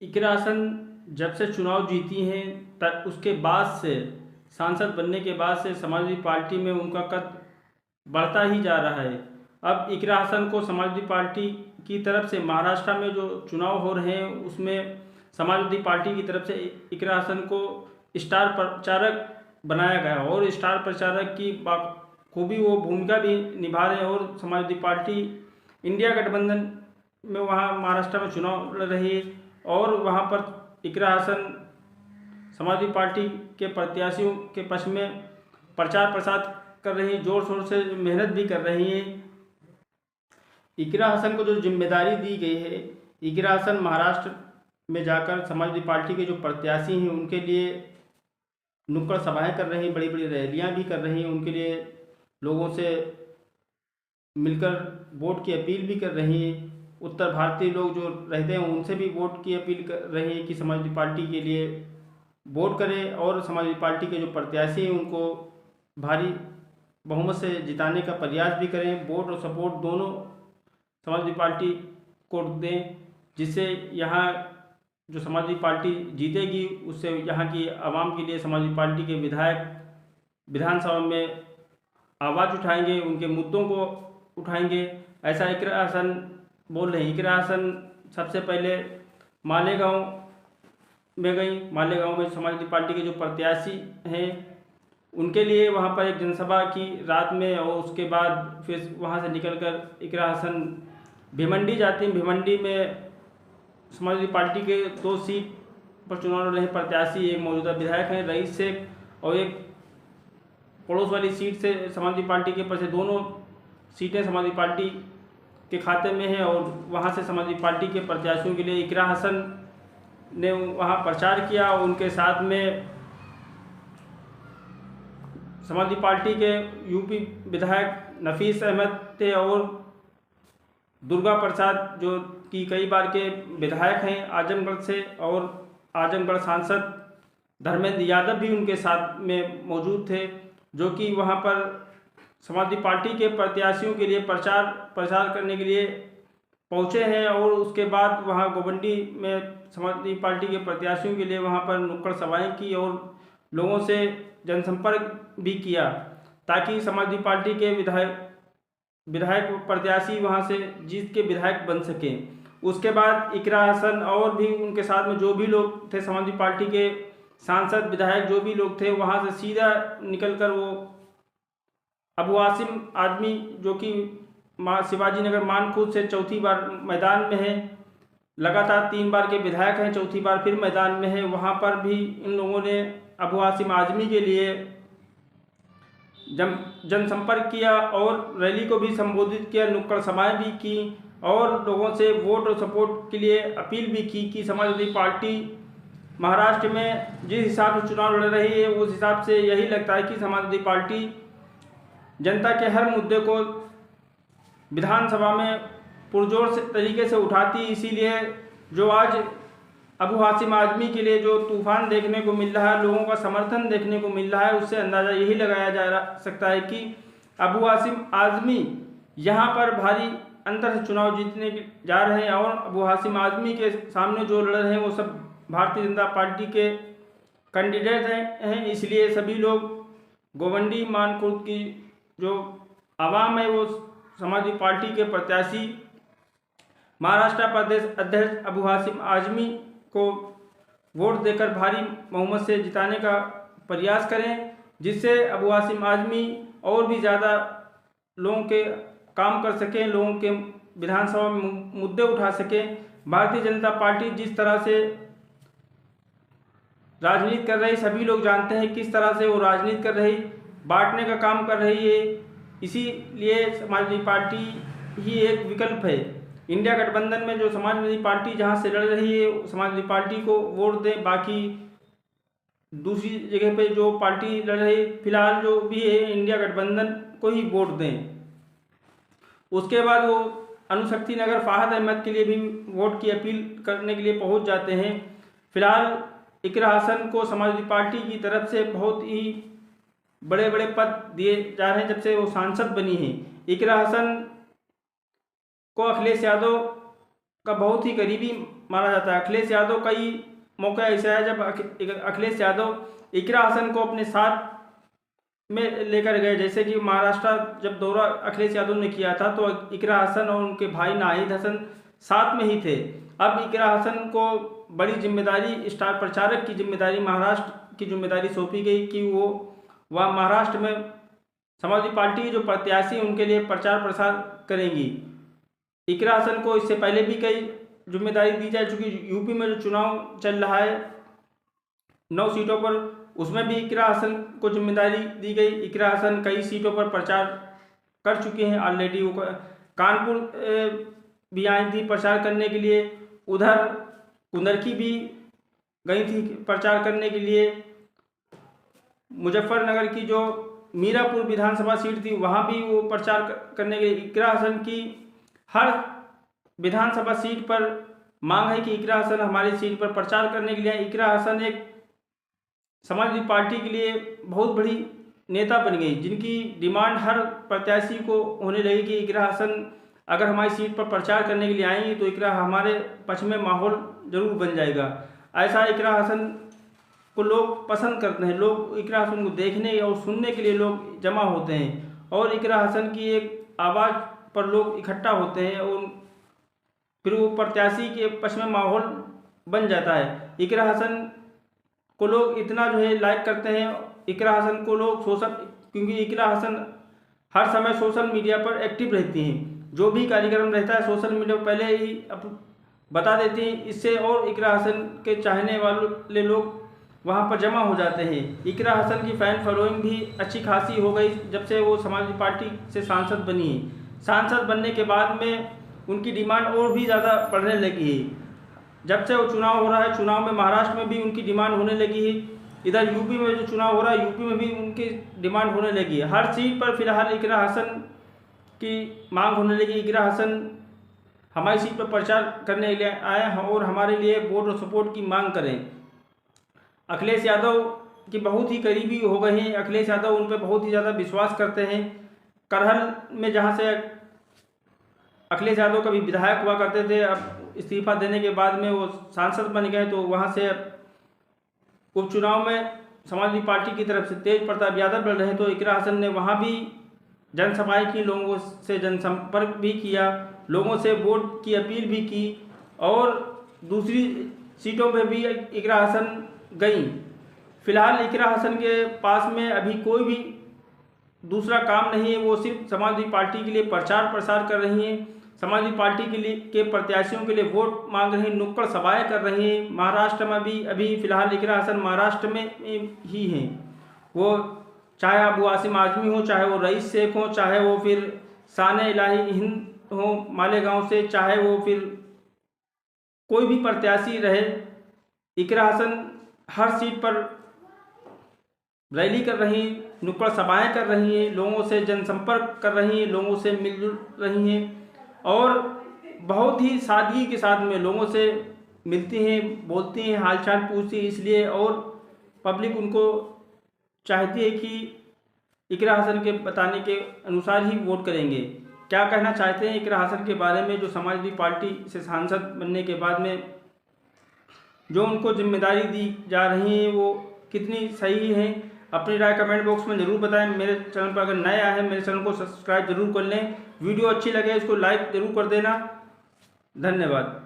इकरा हसन जब से चुनाव जीती हैं तब उसके बाद से सांसद बनने के बाद से समाजवादी पार्टी में उनका कद बढ़ता ही जा रहा है। अब इकरा हसन को समाजवादी पार्टी की तरफ से महाराष्ट्र में जो चुनाव हो रहे हैं उसमें समाजवादी पार्टी की तरफ से इकरा हसन को स्टार प्रचारक बनाया गया और स्टार प्रचारक की खूबी वो भूमिका भी निभा रहे हैं और समाजवादी पार्टी इंडिया गठबंधन में वहाँ महाराष्ट्र में चुनाव लड़ रही है और वहाँ पर इकरा हसन समाजवादी पार्टी के प्रत्याशियों के पक्ष में प्रचार प्रसार कर रही हैं, जोर शोर से मेहनत भी कर रही हैं। इकरा हसन को जो जिम्मेदारी दी गई है, इकरा हसन महाराष्ट्र में जाकर समाजवादी पार्टी के जो प्रत्याशी हैं उनके लिए नुक्कड़ सभाएं कर रही हैं, बड़ी बड़ी रैलियां भी कर रही हैं, उनके लिए लोगों से मिलकर वोट की अपील भी कर रही हैं। उत्तर भारतीय लोग जो रहते हैं उनसे भी वोट की अपील कर रहे हैं कि समाजवादी पार्टी के लिए वोट करें और समाजवादी पार्टी के जो प्रत्याशी हैं उनको भारी बहुमत से जिताने का प्रयास भी करें। वोट और सपोर्ट दोनों समाजवादी पार्टी को दें, जिससे यहाँ जो समाजवादी पार्टी जीतेगी उससे यहाँ की आवाम के लिए समाजवादी पार्टी के विधायक विधानसभा में आवाज़ उठाएंगे, उनके मुद्दों को उठाएंगे। ऐसा इकरा हसन बोल रहे हैं। इकरा हसन सबसे पहले मालेगांव में गई। मालेगांव में समाजवादी पार्टी के जो प्रत्याशी हैं उनके लिए वहाँ पर एक जनसभा की रात में और उसके बाद फिर वहाँ से निकलकर इकरा हसन भिवंडी जाती हैं। भिवंडी में समाजवादी पार्टी के 2 सीट पर चुनाव लड़ रहे प्रत्याशी, एक मौजूदा विधायक हैं रईस शेख और एक पड़ोस वाली सीट से समाजवादी पार्टी के पर दोनों सीटें समाजवादी पार्टी के खाते में है और वहाँ से समाजवादी पार्टी के प्रत्याशियों के लिए इकरा हसन ने वहाँ प्रचार किया और उनके साथ में समाजवादी पार्टी के यूपी विधायक नफीस अहमद थे और दुर्गा प्रसाद जो कि कई बार के विधायक हैं आजमगढ़ से और आजमगढ़ सांसद धर्मेंद्र यादव भी उनके साथ में मौजूद थे, जो कि वहाँ पर समाजवादी पार्टी के प्रत्याशियों के लिए प्रचार करने के लिए पहुँचे हैं। और उसके बाद वहाँ गोवंडी में समाजवादी पार्टी के प्रत्याशियों के लिए वहाँ पर नुक्कड़ सभाएं की और लोगों से जनसंपर्क भी किया ताकि समाजवादी पार्टी के विधायक प्रत्याशी वहाँ से जीत के विधायक बन सकें। उसके बाद इकरा हसन और भी उनके साथ में जो भी लोग थे समाजवादी पार्टी के सांसद विधायक जो भी लोग थे वहाँ से सीधा निकलकर वो अबू आसिम आजमी जो कि शिवाजी नगर मानखुद से चौथी बार मैदान में है, लगातार 3 बार के विधायक हैं, चौथी बार फिर मैदान में है, वहाँ पर भी इन लोगों ने अबू आसिम आजमी के लिए जनसंपर्क किया और रैली को भी संबोधित किया, नुक्कड़ सभाएं भी की और लोगों से वोट और सपोर्ट के लिए अपील भी की कि समाजवादी पार्टी महाराष्ट्र में जिस हिसाब से चुनाव लड़ रही है उस हिसाब से यही लगता है कि समाजवादी पार्टी जनता के हर मुद्दे को विधानसभा में पुरजोर से तरीके से उठाती। इसीलिए जो आज अबू आसिम आजमी के लिए जो तूफान देखने को मिल रहा है, लोगों का समर्थन देखने को मिल रहा है, उससे अंदाज़ा यही लगाया जा सकता है कि अबू आसिम आजमी यहाँ पर भारी अंतर से चुनाव जीतने जा रहे हैं और अबू आसिम आजमी के सामने जो लड़ रहे हैं वो सब भारतीय जनता पार्टी के कैंडिडेट हैं। इसलिए सभी लोग गोवंडी मानखुर्द की जो आवाम है वो समाजवादी पार्टी के प्रत्याशी महाराष्ट्र प्रदेश अध्यक्ष अबू आसिम आजमी को वोट देकर भारी बहुमत से जिताने का प्रयास करें, जिससे अबू आसिम आजमी और भी ज़्यादा लोगों के काम कर सकें, लोगों के विधानसभा में मुद्दे उठा सकें। भारतीय जनता पार्टी जिस तरह से राजनीति कर रही, सभी लोग जानते हैं किस तरह से वो राजनीति कर रही, बांटने का काम कर रही है। इसीलिए समाजवादी पार्टी ही एक विकल्प है। इंडिया गठबंधन में जो समाजवादी पार्टी जहां से लड़ रही है समाजवादी पार्टी को वोट दें, बाकी दूसरी जगह पे जो पार्टी लड़ रही फिलहाल जो भी है इंडिया गठबंधन को ही वोट दें। उसके बाद वो अनुशक्ति नगर फहाद अहमद के लिए भी वोट की अपील करने के लिए पहुंच जाते हैं। फिलहाल इकरा हसन को समाजवादी पार्टी की तरफ से बहुत ही बड़े बड़े पद दिए जा रहे हैं जब से वो सांसद बनी है। इकरा हसन को अखिलेश यादव का बहुत ही करीबी माना जाता है। अखिलेश यादव कई मौका ऐसा है जब अखिलेश यादव इकरा हसन को अपने साथ में लेकर गए, जैसे कि महाराष्ट्र जब दौरा अखिलेश यादव ने किया था तो इकरा हसन और उनके भाई नाहिद हसन साथ में ही थे। अब इकरा हसन को बड़ी जिम्मेदारी, स्टार प्रचारक की जिम्मेदारी, महाराष्ट्र की जिम्मेदारी सौंपी गई कि वो वह महाराष्ट्र में समाजवादी पार्टी के जो प्रत्याशी हैं उनके लिए प्रचार प्रसार करेंगी। इकरा हसन को इससे पहले भी कई जिम्मेदारी दी जा चुकी। यूपी में जो चुनाव चल रहा है 9 सीटों पर, उसमें भी इकरा हसन को जिम्मेदारी दी गई। इकरा हसन कई सीटों पर प्रचार कर चुके हैं ऑलरेडी। वो कानपुर भी आई थी प्रचार करने के लिए, उधर कुंदरकी भी गई थी प्रचार करने के लिए। मुजफ्फरनगर की जो मीरापुर विधानसभा सीट थी वहाँ भी वो प्रचार करने के लिए। इकरा हसन की हर विधानसभा सीट पर मांग है कि इकरा हसन हमारी सीट पर प्रचार करने के लिए। इकरा हसन एक समाजवादी पार्टी के लिए बहुत बड़ी नेता बन गई, जिनकी डिमांड हर प्रत्याशी को होने लगी कि इकरा हसन अगर हमारी सीट पर प्रचार करने के लिए आएंगे तो इकरा हमारे पक्ष में माहौल जरूर बन जाएगा। ऐसा इकरा हसन को लोग पसंद करते हैं, लोग इकरा हसन को देखने और सुनने के लिए लोग जमा होते हैं और इकरा हसन की एक आवाज़ पर लोग इकट्ठा होते हैं और फिर वो प्रत्याशी के पक्ष में माहौल बन जाता है। इकरा हसन को लोग इतना जो है लाइक करते हैं। इकरा हसन को लोग क्योंकि इकरा हसन हर समय सोशल मीडिया पर एक्टिव रहती हैं, जो भी कार्यक्रम रहता है सोशल मीडिया पर पहले ही बता देती हैं। इससे और इकरा हसन के चाहने वाले लोग वहाँ पर जमा हो जाते हैं। इकरा हसन की फ़ैन फॉलोइंग भी अच्छी खासी हो गई जब से वो समाजवादी पार्टी से सांसद बनी है। सांसद बनने के बाद में उनकी डिमांड और भी ज़्यादा बढ़ने लगी है। जब से वो चुनाव हो रहा है, चुनाव में महाराष्ट्र में भी उनकी डिमांड होने लगी है, इधर यूपी में जो चुनाव हो रहा है यूपी में भी उनकी डिमांड होने लगी है। हर सीट पर फिलहाल इकरा हसन की मांग होने लगी। इकरा हसन हमारी सीट पर प्रचार करने के लिए आए हैं और हमारे लिए वोट और सपोर्ट की मांग करें। अखिलेश यादव की बहुत ही करीबी हो गए हैं। अखिलेश यादव उन पर बहुत ही ज़्यादा विश्वास करते हैं। करहल में जहाँ से अखिलेश यादव कभी विधायक हुआ करते थे, अब इस्तीफा देने के बाद में वो सांसद बन गए, तो वहाँ से उपचुनाव में समाजवादी पार्टी की तरफ से तेज प्रताप यादव लड़ रहे हैं, तो इकरा हसन ने वहाँ भी जनसभाएं की, लोगों से जनसंपर्क भी किया, लोगों से वोट की अपील भी की और दूसरी सीटों पर भी इकरा हसन गई। फिलहाल इकरा हसन के पास में अभी कोई भी दूसरा काम नहीं है, वो सिर्फ समाजवादी पार्टी के लिए प्रचार प्रसार कर रही हैं, समाजवादी पार्टी के लिए के प्रत्याशियों के लिए वोट मांग रही हैं, नुक्कड़ सभाएं कर रही हैं। महाराष्ट्र में भी अभी फिलहाल इकरा हसन महाराष्ट्र में ही हैं। वो चाहे अबू आसिम आजमी हो, चाहे वो रईस शेख हो, चाहे वो फिर शान इलाही हिंद हो मालेगांव से, चाहे वो फिर कोई भी प्रत्याशी रहे, इकरा हसन हर सीट पर रैली कर रही हैं, नुक्कड़ सभाएं कर रही हैं, लोगों से जनसंपर्क कर रही हैं, लोगों से मिलजुल रही हैं और बहुत ही सादगी के साथ में लोगों से मिलती हैं, बोलती हैं, हालचाल पूछती हैं। इसलिए और पब्लिक उनको चाहती है कि इकरा हसन के बताने के अनुसार ही वोट करेंगे। क्या कहना चाहते हैं इकरा हसन के बारे में, जो समाजवादी पार्टी से सांसद बनने के बाद में जो उनको जिम्मेदारी दी जा रही है वो कितनी सही है? अपनी राय कमेंट बॉक्स में ज़रूर बताएं। मेरे चैनल पर अगर नए आए हैं, मेरे चैनल को सब्सक्राइब जरूर कर लें। वीडियो अच्छी लगे इसको लाइक ज़रूर कर देना। धन्यवाद।